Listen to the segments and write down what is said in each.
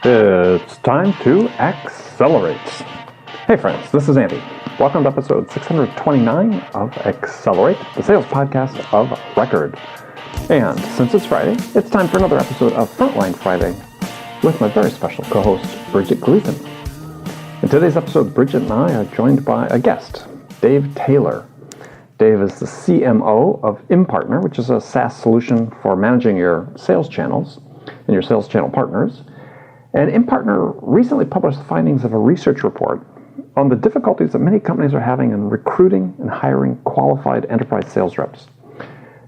It's time to accelerate. Hey friends, this is Andy. Welcome to episode 629 of Accelerate, the sales podcast of record. And since it's Friday, it's time for another episode of Frontline Friday with my very special co-host, Bridget Gleason. In today's episode, Bridget and I are joined by a guest, Dave Taylor. Dave is the CMO of Impartner, which is a SaaS solution for managing your sales channels and your sales channel partners. And Impartner recently published the findings of a research report on the difficulties that many companies are having in recruiting and hiring qualified enterprise sales reps.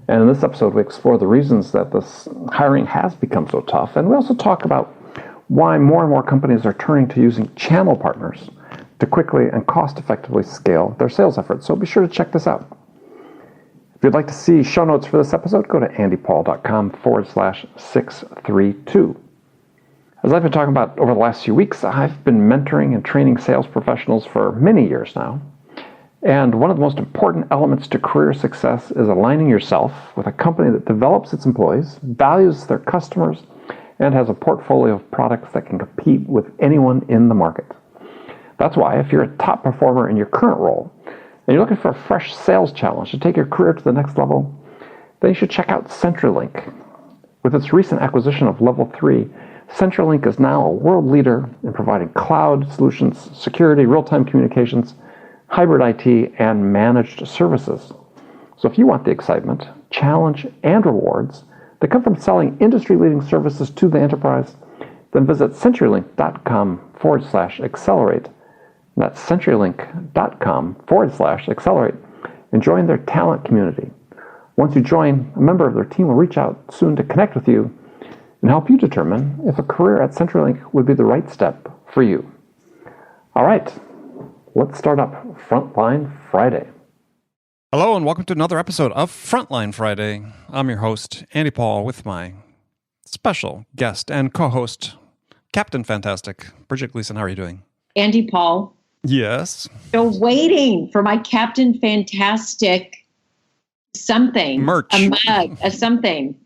And in this episode, we explore the reasons that this hiring has become so tough. And we also talk about why more and more companies are turning to using channel partners to quickly and cost-effectively scale their sales efforts. So be sure to check this out. If you'd like to see show notes for this episode, go to andypaul.com/632. As I've been talking about over the last few weeks, I've been mentoring and training sales professionals for many years now. And one of the most important elements to career success is aligning yourself with a company that develops its employees, values their customers, and has a portfolio of products that can compete with anyone in the market. That's why if you're a top performer in your current role, and you're looking for a fresh sales challenge to take your career to the next level, then you should check out CenturyLink. With its recent acquisition of Level 3, CenturyLink is now a world leader in providing cloud solutions, security, real-time communications, hybrid IT, and managed services. So if you want the excitement, challenge, and rewards that come from selling industry-leading services to the enterprise, then visit CenturyLink.com/accelerate. That's CenturyLink.com/accelerate and join their talent community. Once you join, a member of their team will reach out soon to connect with you and help you determine if a career at CenturyLink would be the right step for you. All right, let's start up Frontline Friday. Hello and welcome to another episode of Frontline Friday. I'm your host, Andy Paul, with my special guest and co-host, Captain Fantastic, Bridget Gleason. How are you doing? Andy Paul. Yes. Still waiting for my Captain Fantastic something. Merch. A mug, a something.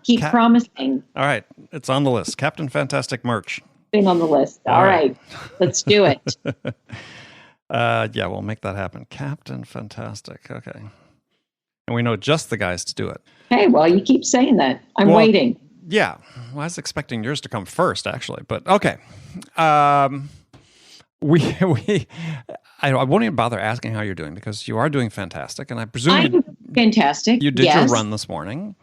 Keep promising. All right. It's on the list. Captain Fantastic merch. Being on the list. All right. Let's do it. Yeah, we'll make that happen. Captain Fantastic. Okay. And we know just the guys to do it. Hey, well, you keep saying that. I'm waiting. Yeah. Well, I was expecting yours to come first, actually. But okay. I won't even bother asking how you're doing because you are doing fantastic, and I presume I'm fantastic. You did your run this morning.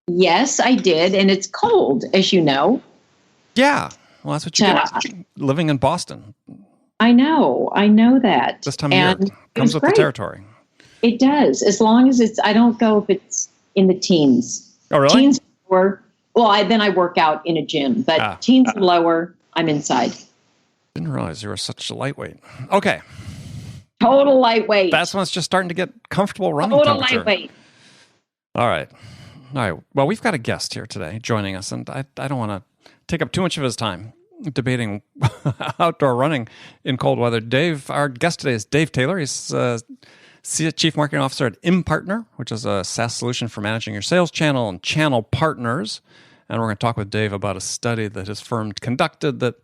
Yes, I did, and it's cold, as you know. Yeah, well, that's what you get living in Boston. I know that. This time of year comes with the territory. It does, as long as I don't go if it's in the teens. Oh, really? Teens lower. Well, then I work out in a gym, but teens lower, I'm inside. Didn't realize you were such a lightweight. Okay. Total lightweight. That's when it's just starting to get comfortable running Total temperature. lightweight. All right. Well, we've got a guest here today joining us, and I don't want to take up too much of his time debating outdoor running in cold weather. Dave, our guest today is Dave Taylor. He's Chief Marketing Officer at Impartner, which is a SaaS solution for managing your sales channel and channel partners. And we're going to talk with Dave about a study that his firm conducted that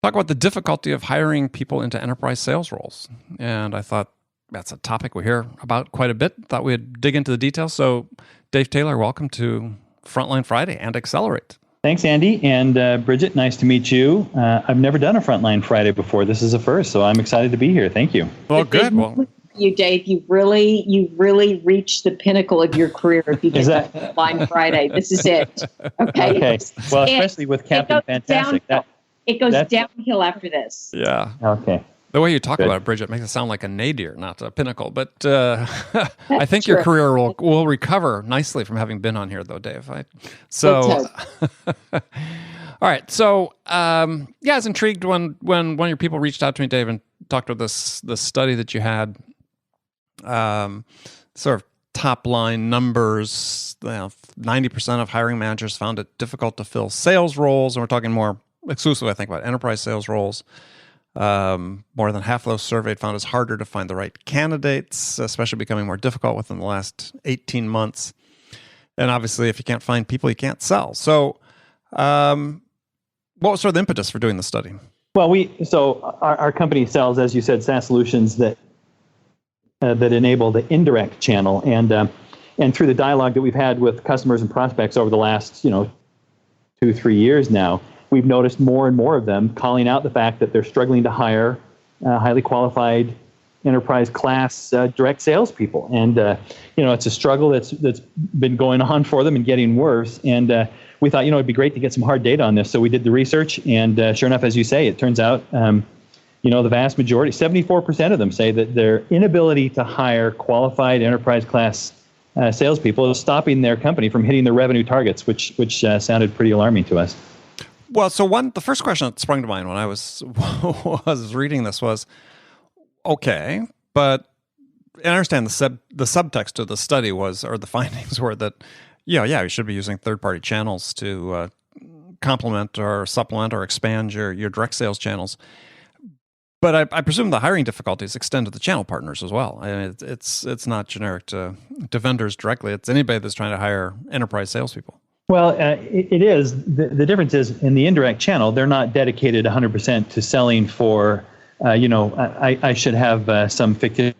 talk about the difficulty of hiring people into enterprise sales roles. And I thought that's a topic we hear about quite a bit. Thought we'd dig into the details. So Dave Taylor, welcome to Frontline Friday and Accelerate. Thanks, Andy. And Bridget, nice to meet you. I've never done a Frontline Friday before. This is a first, so I'm excited to be here. Thank you. Well, good. Well, you, Dave, you really reached the pinnacle of your career if you get to Frontline Friday. This is it. Okay. Well, especially with Captain Fantastic. It goes downhill after this. Yeah. Okay. The way you talk about it, Bridget, makes it sound like a nadir, not a pinnacle. But I think your career will recover nicely from having been on here, though, Dave. All right. So, I was intrigued when one of your people reached out to me, Dave, and talked about this study that you had, sort of top line numbers. 90% of hiring managers found it difficult to fill sales roles, and we're talking more exclusively, I think, about enterprise sales roles. More than half of those surveyed found it's harder to find the right candidates, especially becoming more difficult within the last 18 months. And obviously, if you can't find people, you can't sell. So what was sort of the impetus for doing the study? Well, our company sells, as you said, SaaS solutions that enable the indirect channel, and through the dialogue that we've had with customers and prospects over the last 2-3 years now, we've noticed more and more of them calling out the fact that they're struggling to hire highly qualified enterprise class direct salespeople, and it's a struggle that's been going on for them and getting worse. And we thought it'd be great to get some hard data on this, so we did the research, and sure enough, as you say, it turns out the vast majority, 74% of them, say that their inability to hire qualified enterprise class salespeople is stopping their company from hitting their revenue targets, which sounded pretty alarming to us. Well, so the first question that sprung to mind when I was reading this was, okay, but I understand the subtext of the study was, or the findings were that, you should be using third-party channels to complement or supplement or expand your direct sales channels. But I presume the hiring difficulties extend to the channel partners as well. I mean, it's not generic to vendors directly. It's anybody that's trying to hire enterprise salespeople. Well, it is. The difference is in the indirect channel, they're not dedicated 100% to selling for, I should have some fictitious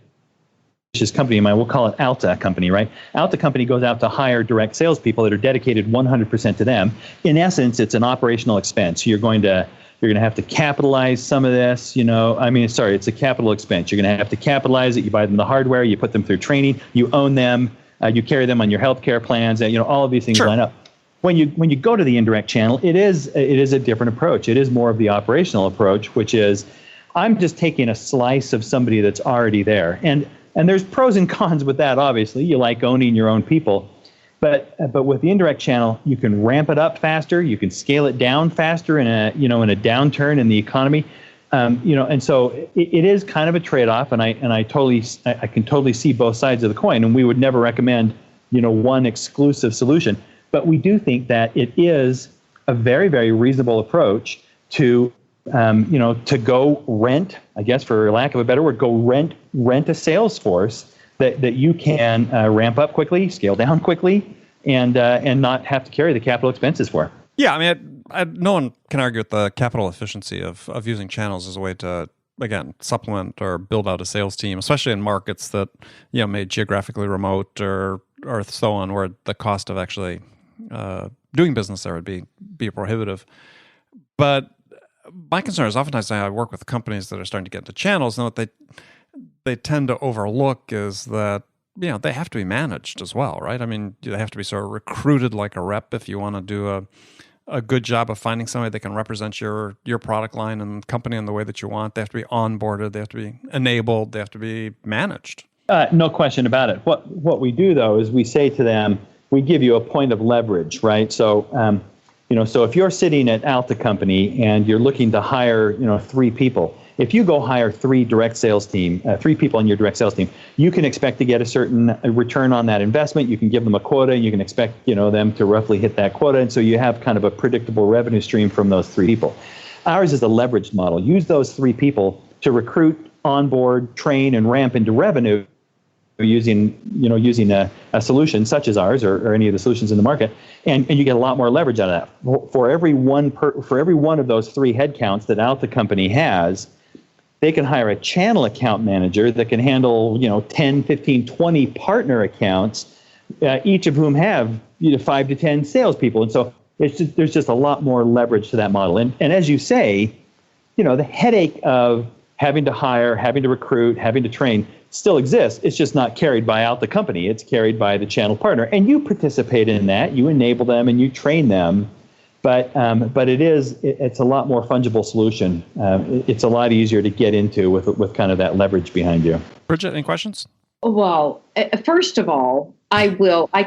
company in mind. We'll call it Alta Company, right? Alta Company goes out to hire direct salespeople that are dedicated 100% to them. In essence, it's an operational expense. You're going to have to capitalize some of this, it's a capital expense. You're going to have to capitalize it. You buy them the hardware, you put them through training, you own them, you carry them on your healthcare plans, all of these things line up. When you go to the indirect channel, it is a different approach. It is more of the operational approach, which is I'm just taking a slice of somebody that's already there. And there's pros and cons with that, obviously. You like owning your own people. But with the indirect channel, you can ramp it up faster. You can scale it down faster in a downturn in the economy. And so it is kind of a trade-off. And I can totally see both sides of the coin. And we would never recommend one exclusive solution. But we do think that it is a very, very reasonable approach to go rent, I guess for lack of a better word, rent a sales force that you can ramp up quickly, scale down quickly, and not have to carry the capital expenses for. Yeah, I mean, no one can argue with the capital efficiency of using channels as a way to, again, supplement or build out a sales team, especially in markets that made geographically remote or so on, where the cost of actually doing business there would be prohibitive. But my concern is oftentimes I work with companies that are starting to get into channels, and what they tend to overlook is that they have to be managed as well, right? I mean, they have to be sort of recruited like a rep if you want to do a good job of finding somebody that can represent your product line and company in the way that you want. They have to be onboarded, they have to be enabled, they have to be managed. No question about it. What we do though is we say to them, we give you a point of leverage, right? So so if you're sitting at Alta Company and you're looking to hire 3 people, if you go hire 3 direct sales team, 3 people on your direct sales team, you can expect to get a certain return on that investment. You can give them a quota. You can expect them to roughly hit that quota, and so you have kind of a predictable revenue stream from those 3 people. Ours is a leveraged model. Use those 3 people to recruit, onboard, train, and ramp into revenue using a solution such as ours or any of the solutions in the market, and you get a lot more leverage out of that. For every one of those 3 headcounts that Alta Company has, they can hire a channel account manager that can handle 10, 15, 20 partner accounts, each of whom have 5 to 10 salespeople, and so there's just a lot more leverage to that model. And as you say, the headache of having to hire, having to recruit, having to train still exists. It's just not carried by Alta Company. It's carried by the channel partner, and you participate in that. You enable them and you train them, but it's a lot more fungible solution. It's a lot easier to get into with kind of that leverage behind you. Bridget, any questions? Well, first of all, I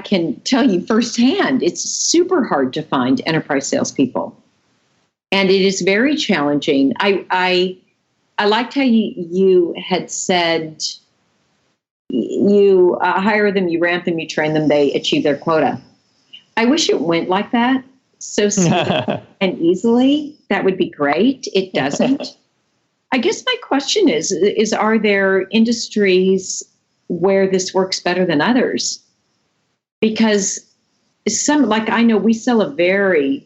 can tell you firsthand, it's super hard to find enterprise salespeople, and it is very challenging. I liked how you had said you hire them, you ramp them, you train them, they achieve their quota. I wish it went like that so simple and easily. That would be great. It doesn't. I guess my question is are there industries where this works better than others? Because some, like I know we sell a very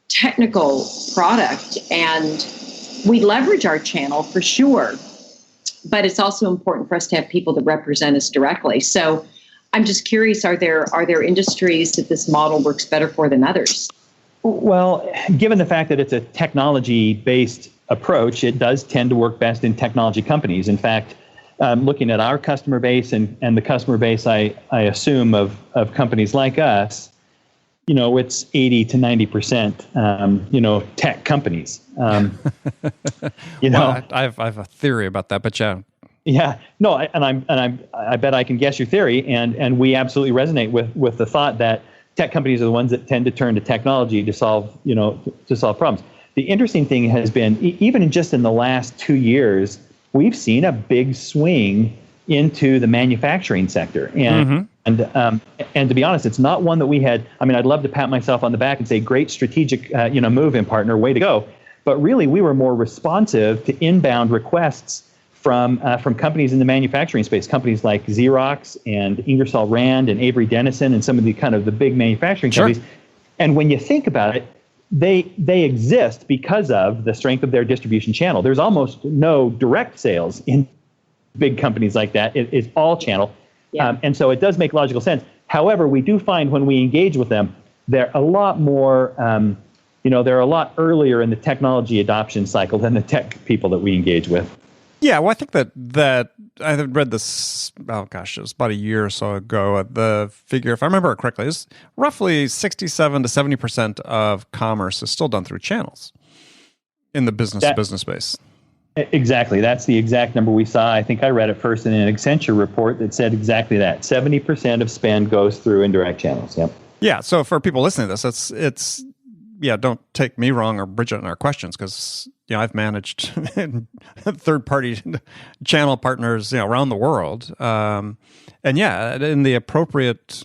technical product and we leverage our channel for sure, but it's also important for us to have people that represent us directly. So I'm just curious, are there industries that this model works better for than others? Well, given the fact that it's a technology-based approach, it does tend to work best in technology companies. In fact, looking at our customer base and the customer base, I assume, of companies like us, it's 80 to 90%, tech companies. Well, I have a theory about that, but yeah. Yeah, no, I bet I can guess your theory, and we absolutely resonate with the thought that tech companies are the ones that tend to turn to technology to solve problems. The interesting thing has been, even in the last 2 years, we've seen a big swing into the manufacturing sector, and to be honest, it's not one that we had. I mean, I'd love to pat myself on the back and say, great strategic, move, Impartner, way to go. But really, we were more responsive to inbound requests from companies in the manufacturing space, companies like Xerox and Ingersoll Rand and Avery Dennison and some of the kind of the big manufacturing companies. Sure. And when you think about it, they exist because of the strength of their distribution channel. There's almost no direct sales in big companies like that. It's all channel. Yeah. And so it does make logical sense. However, we do find when we engage with them, they're a lot more, they're a lot earlier in the technology adoption cycle than the tech people that we engage with. Yeah, well, I think that I had read this, it was about a year or so ago. The figure, if I remember it correctly, is roughly 67 to 70% of commerce is still done through channels in the business-to-business space. Exactly. That's the exact number we saw. I think I read it first in an Accenture report that said exactly that. 70% of spend goes through indirect channels. Yep. Yeah, so for people listening to this, it's don't take me wrong or Bridget in our questions, because I've managed third-party channel partners around the world, and in the appropriate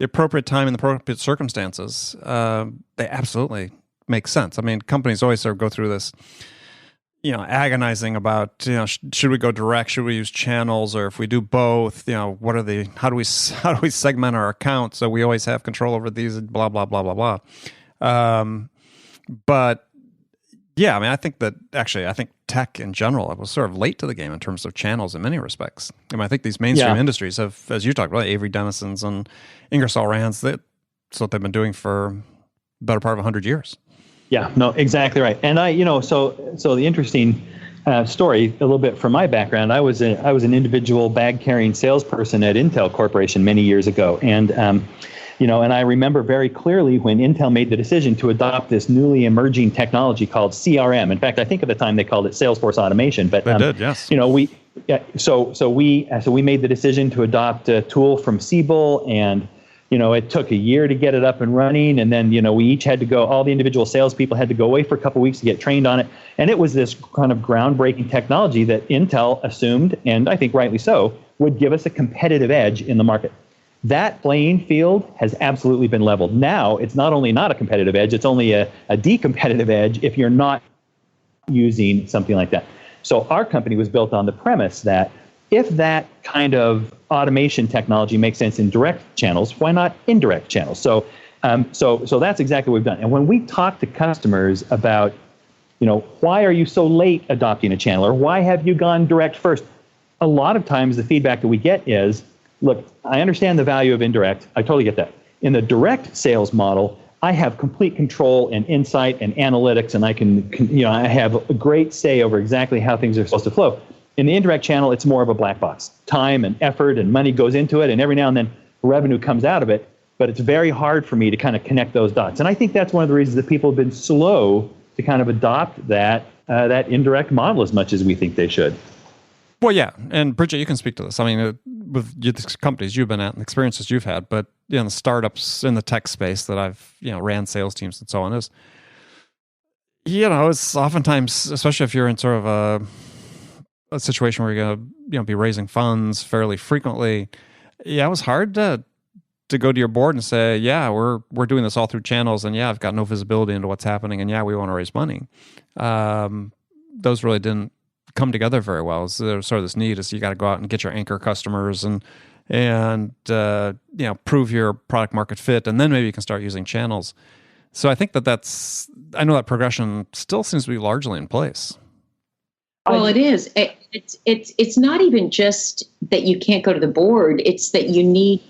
time and the appropriate circumstances, they absolutely make sense. I mean, companies always sort of go through this, agonizing about should we go direct, should we use channels, or if we do both, what are how do we segment our accounts so we always have control over these, blah blah blah blah blah. But yeah, I mean, I think tech in general was sort of late to the game in terms of channels in many respects. I mean, I think these mainstream industries have, as you talked about, Avery Dennison's and Ingersoll Rand's, that's what they've been doing for the better part of 100 years. Yeah, no, exactly right. And so the interesting story, a little bit from my background, I was an individual bag carrying salesperson at Intel Corporation many years ago, and and I remember very clearly when Intel made the decision to adopt this newly emerging technology called CRM. In fact, I think at the time they called it Salesforce Automation. But they did, yes. So we made the decision to adopt a tool from Siebel, and it took a year to get it up and running. And then we each had to go. All the individual salespeople had to go away for a couple of weeks to get trained on it. And it was this kind of groundbreaking technology that Intel assumed, and I think rightly so, would give us a competitive edge in the market. That playing field has absolutely been leveled. Now, it's not only not a competitive edge, it's only a de-competitive edge if you're not using something like that. So our company was built on the premise that if that kind of automation technology makes sense in direct channels, why not indirect channels? So that's exactly what we've done. And when we talk to customers about, why are you so late adopting a channel, or why have you gone direct first? A lot of times the feedback that we get is, look, I understand the value of indirect. I totally get that. In the direct sales model, I have complete control and insight and analytics, and I have a great say over exactly how things are supposed to flow. In the indirect channel, it's more of a black box. Time and effort and money goes into it, and every now and then revenue comes out of it, but it's very hard for me to kind of connect those dots. And I think that's one of the reasons that people have been slow to kind of adopt that indirect model as much as we think they should. Well, yeah, and Bridget, you can speak to this. I mean, with the companies you've been at and the experiences you've had, but the startups in the tech space that I've ran sales teams and so on, is it's oftentimes, especially if you're in sort of a situation where you're gonna be raising funds fairly frequently. Yeah, it was hard to go to your board and say, yeah, we're doing this all through channels, and yeah, I've got no visibility into what's happening, and yeah, we want to raise money. Those really didn't come together very well. So there's sort of this need is you got to go out and get your anchor customers and and prove your product market fit, and then maybe you can start using channels. So I think I know that progression still seems to be largely in place. Well, it is. It's not even just that you can't go to the board. It's that you need,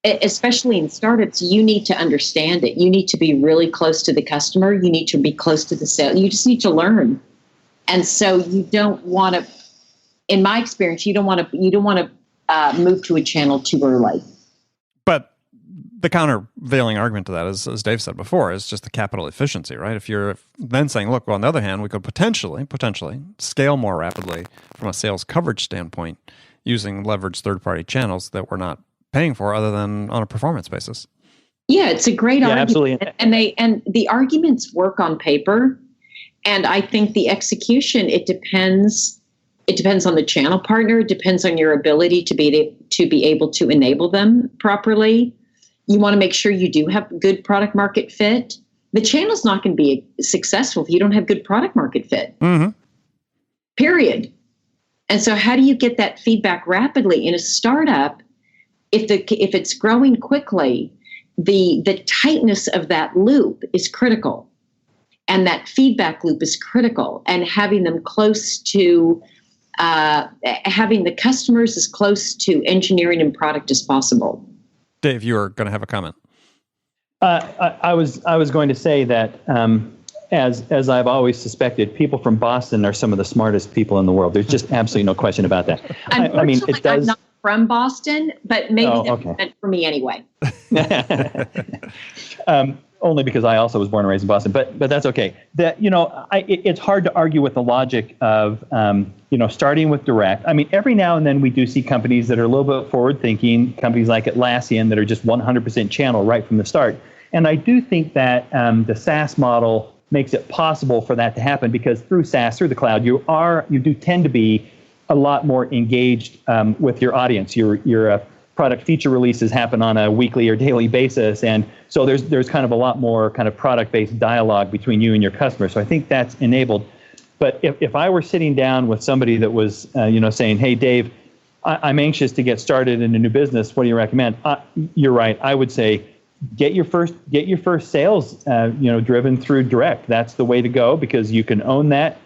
especially in startups, you need to understand it. You need to be really close to the customer. You need to be close to the sale. You just need to learn. And so you don't want to, in my experience, you don't want to move to a channel too early. But the countervailing argument to that is, as Dave said before, is just the capital efficiency, right? If you're then saying, look, well, on the other hand, we could potentially scale more rapidly from a sales coverage standpoint using leveraged third-party channels that we're not paying for other than on a performance basis. Yeah, it's a great argument. Absolutely. And the arguments work on paper. And I think the execution, it depends on the channel partner. It depends on your ability to be able to enable them properly. You want to make sure you do have good product market fit. The channel's not going to be successful if you don't have good product market fit. Mm-hmm. Period. And so how do you get that feedback rapidly in a startup? If it's growing quickly, the tightness of that loop is critical. And that feedback loop is critical. And having them close to having the customers as close to engineering and product as possible. Dave, you were going to have a comment. I was going to say that as I've always suspected, people from Boston are some of the smartest people in the world. There's just absolutely no question about that. I mean, it does. I'm not from Boston, but maybe that's meant for me anyway. Only because I also was born and raised in Boston, but that's okay. It's hard to argue with the logic of starting with direct. I mean, every now and then we do see companies that are a little bit forward thinking, companies like Atlassian that are just 100% channel right from the start. And I do think that the SaaS model makes it possible for that to happen, because through SaaS, through the cloud, you do tend to be a lot more engaged with your audience. Your product feature releases happen on a weekly or daily basis, and so there's kind of a lot more kind of product-based dialogue between you and your customer. So I think that's enabled. But if I were sitting down with somebody that was saying, "Hey, Dave, I'm anxious to get started in a new business. What do you recommend?" You're right. I would say get your first sales driven through direct. That's the way to go, because you can own that.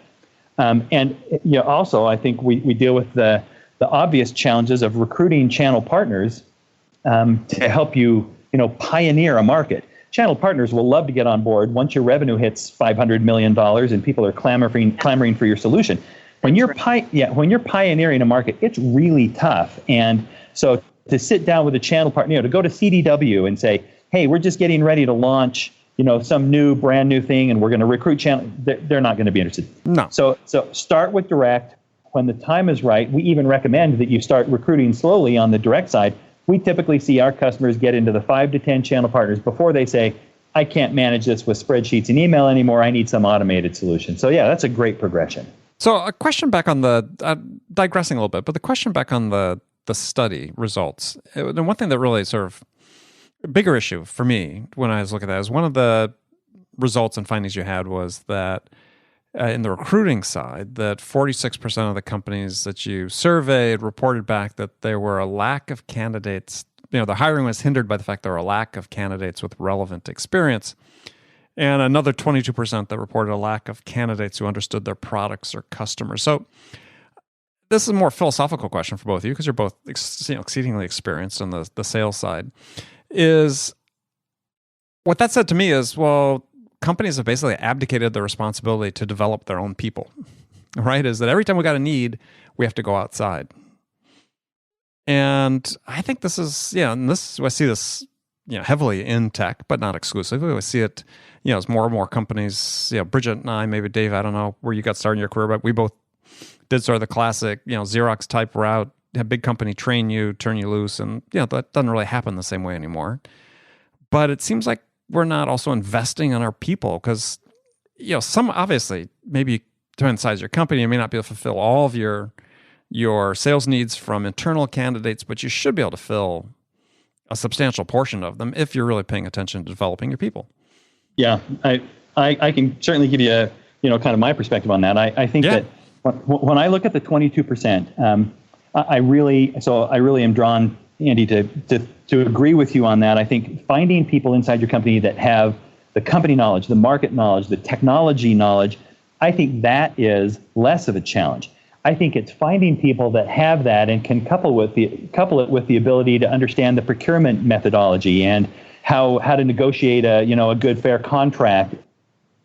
And also I think we deal with the obvious challenges of recruiting channel partners to help you pioneer a market. Channel partners will love to get on board once your revenue hits $500 million and people are clamoring for your solution. When you're pioneering a market, it's really tough. And so to sit down with a channel partner, to go to CDW and say, "Hey, we're just getting ready to launch some brand new thing, and we're going to recruit channel," they're not going to be interested. No. So start with direct. When the time is right, we even recommend that you start recruiting slowly on the direct side. We typically see our customers get into the 5 to 10 channel partners before they say, "I can't manage this with spreadsheets and email anymore. I need some automated solution." So yeah, that's a great progression. So a question back on digressing a little bit, but the question back on the study results. And one thing that really sort of a bigger issue for me when I was looking at that is one of the results and findings you had was that in the recruiting side, that 46% of the companies that you surveyed reported back that there were a lack of candidates. The hiring was hindered by the fact there were a lack of candidates with relevant experience. And another 22% that reported a lack of candidates who understood their products or customers. So this is a more philosophical question for both of you, because you're both exceedingly experienced on the sales side. Is what that said to me is, well, companies have basically abdicated the responsibility to develop their own people, right? Is that every time we got a need, we have to go outside. And I think this is, and I see this, heavily in tech, but not exclusively. We see it, as more and more companies, Bridget and I, maybe Dave, I don't know where you got started in your career, but we both did sort of the classic, Xerox type route, have big company train you, turn you loose, and that doesn't really happen the same way anymore. But it seems like we're not also investing in our people, because some obviously maybe depending on the size of your company, you may not be able to fulfill all of your sales needs from internal candidates, but you should be able to fill a substantial portion of them if you're really paying attention to developing your people. Yeah, I can certainly give you kind of my perspective on that. I think that when I look at the 22%, I really am drawn, Andy, to agree with you on that. I think finding people inside your company that have the company knowledge, the market knowledge, the technology knowledge, I think that is less of a challenge. I think it's finding people that have that and can couple it with the ability to understand the procurement methodology and how to negotiate a good fair contract.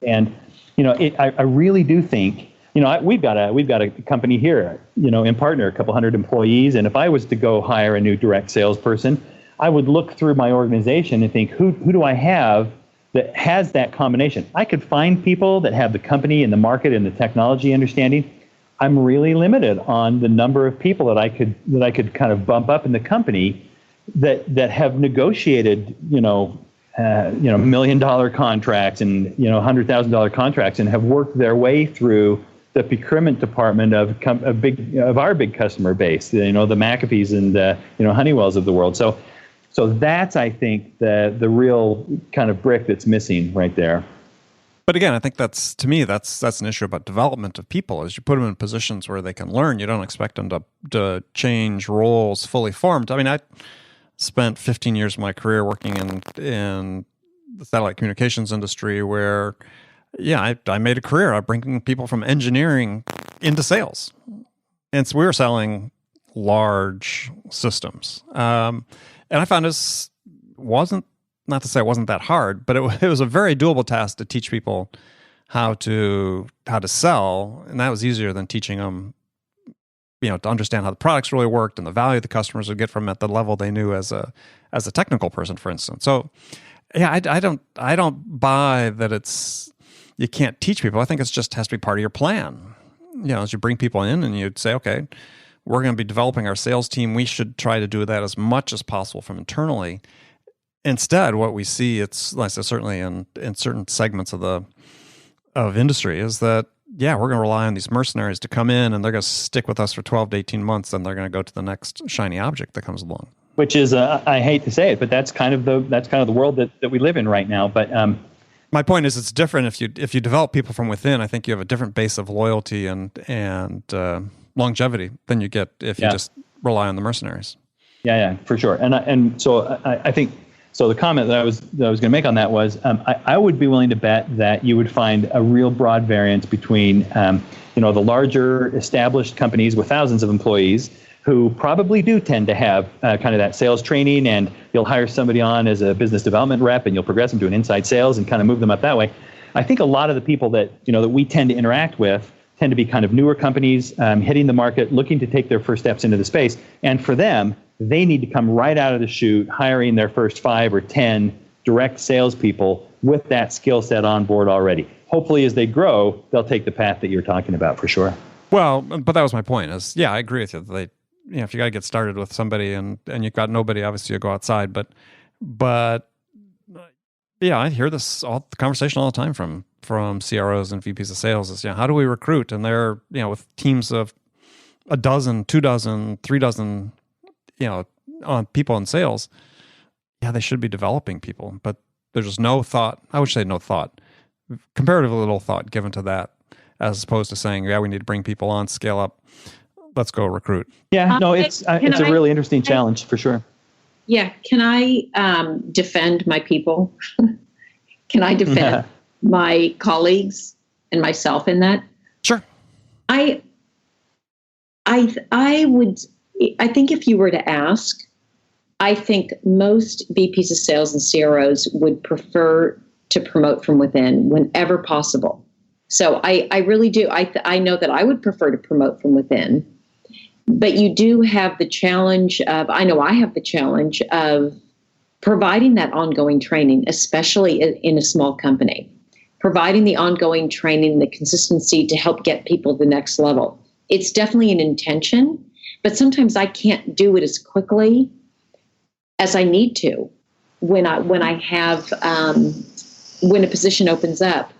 And I really do think we've got a company here, Impartner, a couple hundred employees, and if I was to go hire a new direct salesperson, I would look through my organization and think, who do I have that has that combination? I could find people that have the company and the market and the technology understanding. I'm really limited on the number of people that I could kind of bump up in the company that have negotiated $1 million contracts and $100,000 contracts and have worked their way through the procurement department of our big customer base, the McAfee's and Honeywell's of the world. So that's, I think, the real kind of brick that's missing right there. But again, I think that's an issue about development of people. As you put them in positions where they can learn, you don't expect them to change roles fully formed. I mean, I spent 15 years of my career working in the satellite communications industry where, I made a career out of bringing people from engineering into sales. And so we were selling large systems. And I found this wasn't, not to say it wasn't that hard, but it was a very doable task to teach people how to sell, and that was easier than teaching them, to understand how the products really worked and the value the customers would get from it at the level they knew as a technical person, for instance. So, I don't buy that you can't teach people. I think it just has to be part of your plan. As you bring people in and you'd say, okay, we're going to be developing our sales team. We should try to do that as much as possible from internally. Instead, what we see, it's like I said, certainly in certain segments of industry, is that we're going to rely on these mercenaries to come in and they're going to stick with us for 12 to 18 months, and they're going to go to the next shiny object that comes along. Which is, I hate to say it, but that's kind of the world that we live in right now. But my point is, it's different if you develop people from within. I think you have a different base of loyalty and longevity than you get if you just rely on the mercenaries. Yeah, for sure. And so I think. So the comment that I was going to make on that was, I would be willing to bet that you would find a real broad variance between, the larger established companies with thousands of employees who probably do tend to have kind of that sales training, and you'll hire somebody on as a business development rep, and you'll progress them to an inside sales and kind of move them up that way. I think a lot of the people that we tend to interact with tend to be kind of newer companies, hitting the market, looking to take their first steps into the space, and for them, they need to come right out of the chute, hiring their first 5 or 10 direct salespeople with that skill set on board already. Hopefully, as they grow, they'll take the path that you're talking about for sure. Well, but that was my point. I agree with you. If you got to get started with somebody and you've got nobody, obviously you go outside. But I hear this the conversation all the time from CROs and VPs of sales is, how do we recruit? And they're with teams of a dozen, 2 dozen, 3 dozen. On people in sales, they should be developing people, but there's just no thought. I would say no thought, comparatively little thought given to that, as opposed to saying, we need to bring people on, scale up, let's go recruit. Yeah, no, it's a really interesting challenge for sure. Yeah, can I defend my people? Can I defend my colleagues and myself in that? Sure. I think if you were to ask, I think most VPs of sales and CROs would prefer to promote from within whenever possible. So I really do. I know that I would prefer to promote from within, but you do have the challenge of, I know I have the challenge of providing that ongoing training, especially in a small company, providing the ongoing training, the consistency to help get people to the next level. It's definitely an intention. But sometimes I can't do it as quickly as I need to when a position opens up.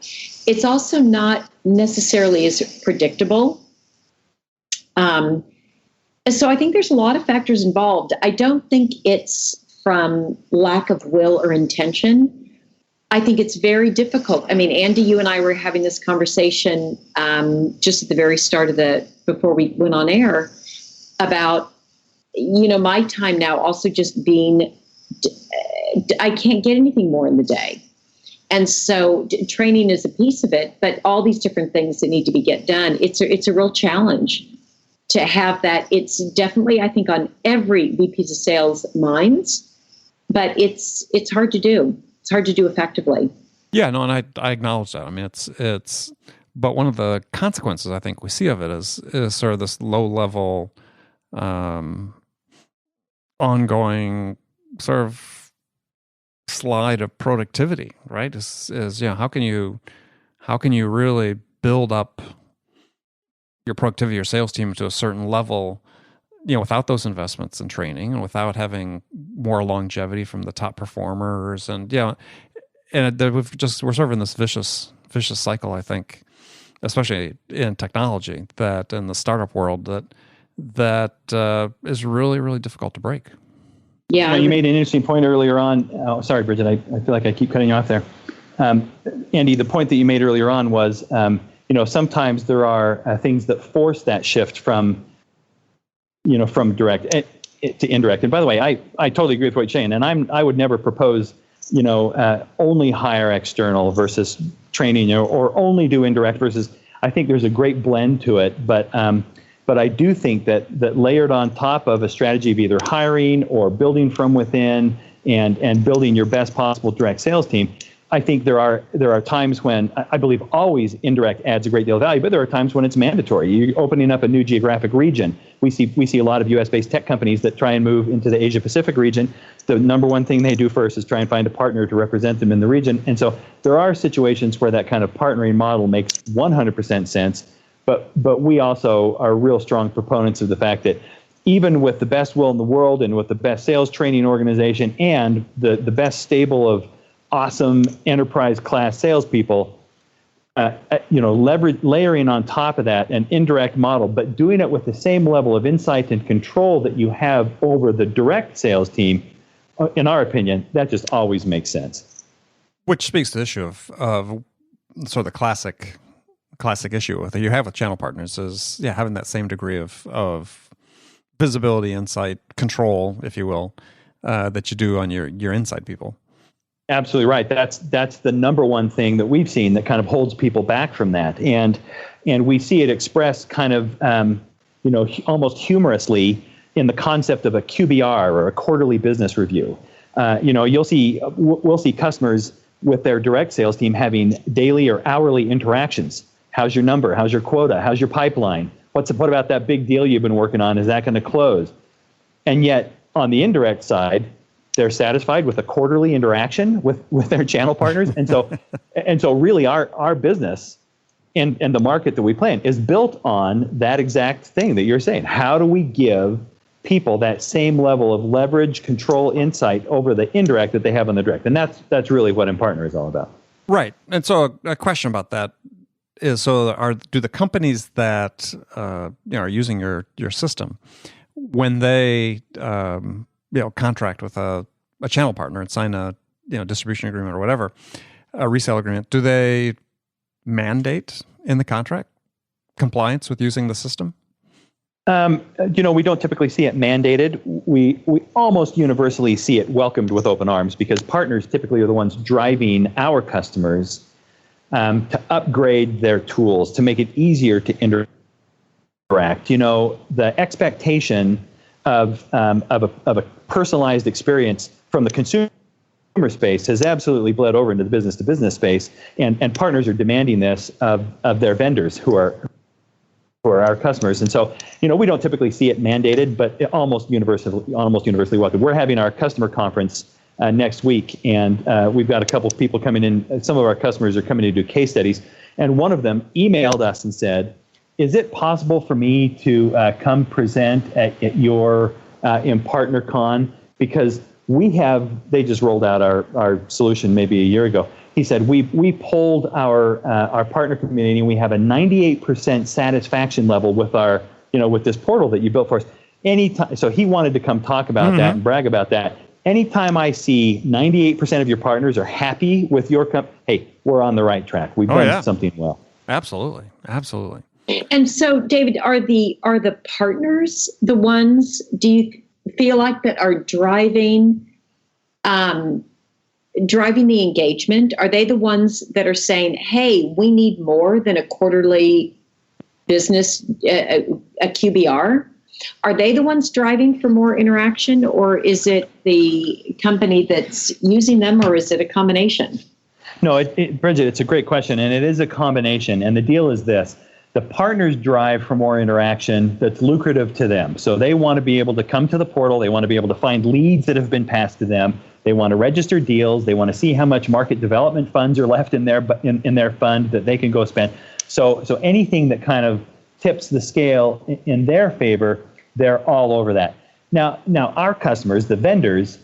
It's also not necessarily as predictable. So I think there's a lot of factors involved. I don't think it's from lack of will or intention. I think it's very difficult. I mean, Andy, you and I were having this conversation just at the very start before we went on air. about, my time now also just being, I can't get anything more in the day. And so training is a piece of it, but all these different things that need to get done, it's a real challenge to have that. It's definitely, I think, on every VP's of sales minds, but it's hard to do. It's hard to do effectively. Yeah, no, and I acknowledge that. I mean, but one of the consequences I think we see of it is sort of this low level, ongoing sort of slide of productivity, right? How can you really build up your productivity, your sales team to a certain level, without those investments in training and without having more longevity from the top performers, and we're sort of in this vicious cycle, I think, especially in technology, that in the startup world that is really, really difficult to break. Yeah, you made an interesting point earlier on. Oh, sorry, Bridget. I feel like I keep cutting you off there. Andy, the point that you made earlier on was, sometimes there are things that force that shift from direct to indirect. And by the way, I totally agree with what you're saying. And I would never propose, only hire external versus training, or only do indirect versus. I think there's a great blend to it, but I do think that layered on top of a strategy of either hiring or building from within and building your best possible direct sales team, I think there are times when I believe always indirect adds a great deal of value, but there are times when it's mandatory. You're opening up a new geographic region. We see a lot of U.S.-based tech companies that try and move into the Asia-Pacific region. The number one thing they do first is try and find a partner to represent them in the region. And so there are situations where that kind of partnering model makes 100% sense. But we also are real strong proponents of the fact that even with the best will in the world and with the best sales training organization and the best stable of awesome enterprise class salespeople, layering on top of that an indirect model, but doing it with the same level of insight and control that you have over the direct sales team, in our opinion, that just always makes sense. Which speaks to the issue of sort of the classic issue that you have with channel partners is having that same degree of visibility, insight, control, if you will, that you do on your inside people. Absolutely right. That's the number one thing that we've seen that kind of holds people back from that, and we see it expressed kind of almost humorously in the concept of a QBR or a quarterly business review. We'll see customers with their direct sales team having daily or hourly interactions. How's your number? How's your quota? How's your pipeline? What about that big deal you've been working on? Is that going to close? And yet on the indirect side, they're satisfied with a quarterly interaction with their channel partners. And so really our business and the market that we play in is built on that exact thing that you're saying. How do we give people that same level of leverage, control, insight over the indirect that they have on the direct? And that's really what Impartner is all about. Right. And so a question about that is, do the companies that are using your system, when they contract with a channel partner and sign a distribution agreement or whatever, a resale agreement, do they mandate in the contract compliance with using the system? We don't typically see it mandated. We almost universally see it welcomed with open arms, because partners typically are the ones driving our customers to upgrade their tools, to make it easier to interact. The expectation of a personalized experience from the consumer space has absolutely bled over into the business-to-business space, and partners are demanding this of their vendors who are our customers. And so, we don't typically see it mandated, but almost universally welcome. We're having our customer conference next week, and we've got a couple of people coming in. Some of our customers are coming to do case studies, and one of them emailed us and said, "Is it possible for me to come present at your Impartner Con? Because they just rolled out our solution maybe a year ago." He said, we polled our partner community, and we have a 98% satisfaction level with with this portal that you built for us. Anytime, so he wanted to come talk about that and brag about that. Anytime I see 98% of your partners are happy with your company, hey, we're on the right track. We've done something well. Absolutely. And so, David, are the partners the ones, do you feel like, that are driving the engagement? Are they the ones that are saying, hey, we need more than a quarterly business, a QBR? Are they the ones driving for more interaction, or is it the company that's using them, or is it a combination? No, Bridget, it's a great question, and it is a combination. And the deal is this. The partners drive for more interaction that's lucrative to them. So they want to be able to come to the portal. They want to be able to find leads that have been passed to them. They want to register deals. They want to see how much market development funds are left in their fund that they can go spend. So anything that kind of tips the scale in their favor, they're all over that. Now our customers, the vendors,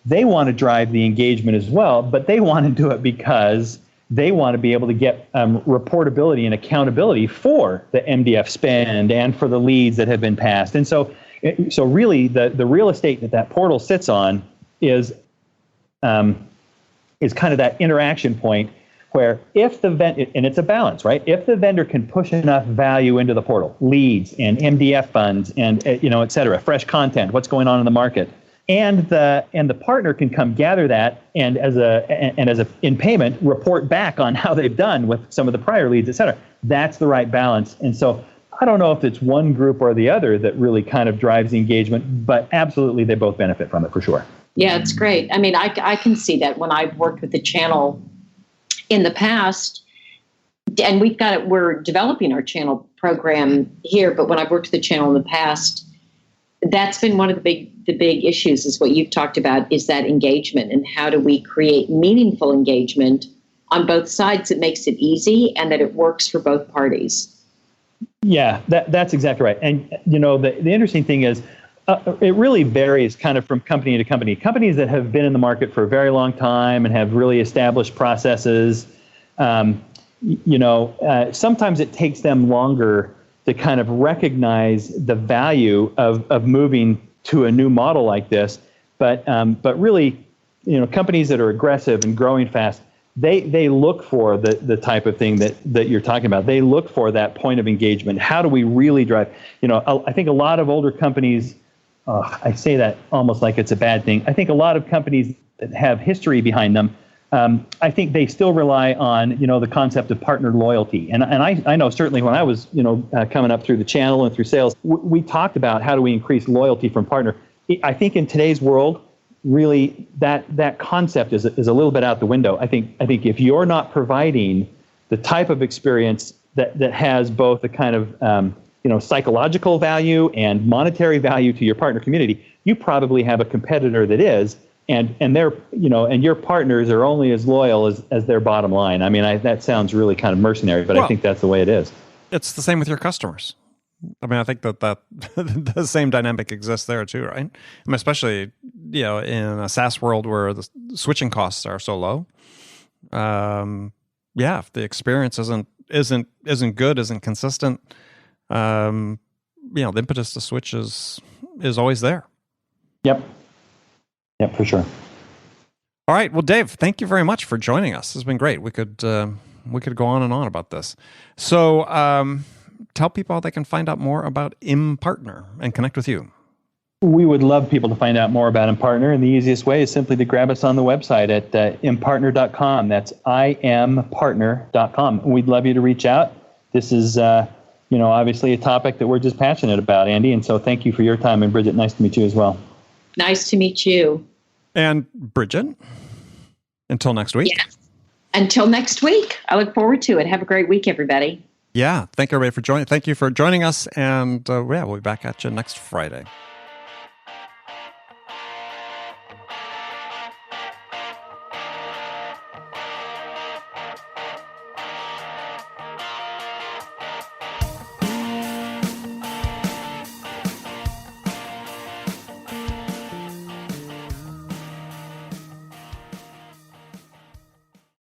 they want to drive the engagement as well, but they want to do it because they want to be able to get reportability and accountability for the MDF spend and for the leads that have been passed. And so really the real estate that portal sits on is kind of that interaction point where if the and it's a balance, right? If the vendor can push enough value into the portal, leads and MDF funds and et cetera, fresh content, what's going on in the market, and the partner can come gather that and as a in payment report back on how they've done with some of the prior leads, et cetera. That's the right balance. And so I don't know if it's one group or the other that really kind of drives the engagement, but absolutely they both benefit from it for sure. Yeah, it's great. I mean, I can see that when I've worked with the channel in the past, and we're developing our channel program here, but when I've worked with the channel in the past, that's been one of the big issues, is what you've talked about, is that engagement, and how do we create meaningful engagement on both sides that makes it easy and that it works for both parties. Yeah, that's exactly right. And the interesting thing is it really varies kind of from company to company. Companies that have been in the market for a very long time and have really established processes, sometimes it takes them longer to kind of recognize the value of moving to a new model like this. But really, companies that are aggressive and growing fast, they look for the type of thing that you're talking about. They look for that point of engagement. How do we really drive? I think a lot of older companies, I say that almost like it's a bad thing. I think a lot of companies that have history behind them, I think they still rely on, the concept of partner loyalty. And I know certainly when I was, coming up through the channel and through sales, we talked about how do we increase loyalty from partner. I think in today's world, really that concept is a little bit out the window. I think if you're not providing the type of experience that has both a kind of psychological value and monetary value to your partner community, you probably have a competitor that is. And they're, and your partners are only as loyal as their bottom line. I mean, that sounds really kind of mercenary, but I think that's the way it is. It's the same with your customers. I mean, I think that the same dynamic exists there too, right? I mean, especially, in a SaaS world where the switching costs are so low. If the experience isn't good, isn't consistent, the impetus to switch is always there. Yep, for sure. All right. Well, Dave, thank you very much for joining us. It's been great. We could go on and on about this. So tell people how they can find out more about Impartner and connect with you. We would love people to find out more about Impartner, and the easiest way is simply to grab us on the website at impartner.com. That's impartner.com. We'd love you to reach out. This is, obviously a topic that we're just passionate about, Andy, and so thank you for your time. And Bridget, nice to meet you as well. Nice to meet you. And Bridget, until next week. Yes. Until next week. I look forward to it. Have a great week, everybody. Yeah. Thank you, everybody, for joining. Thank you for joining us. And we'll be back at you next Friday.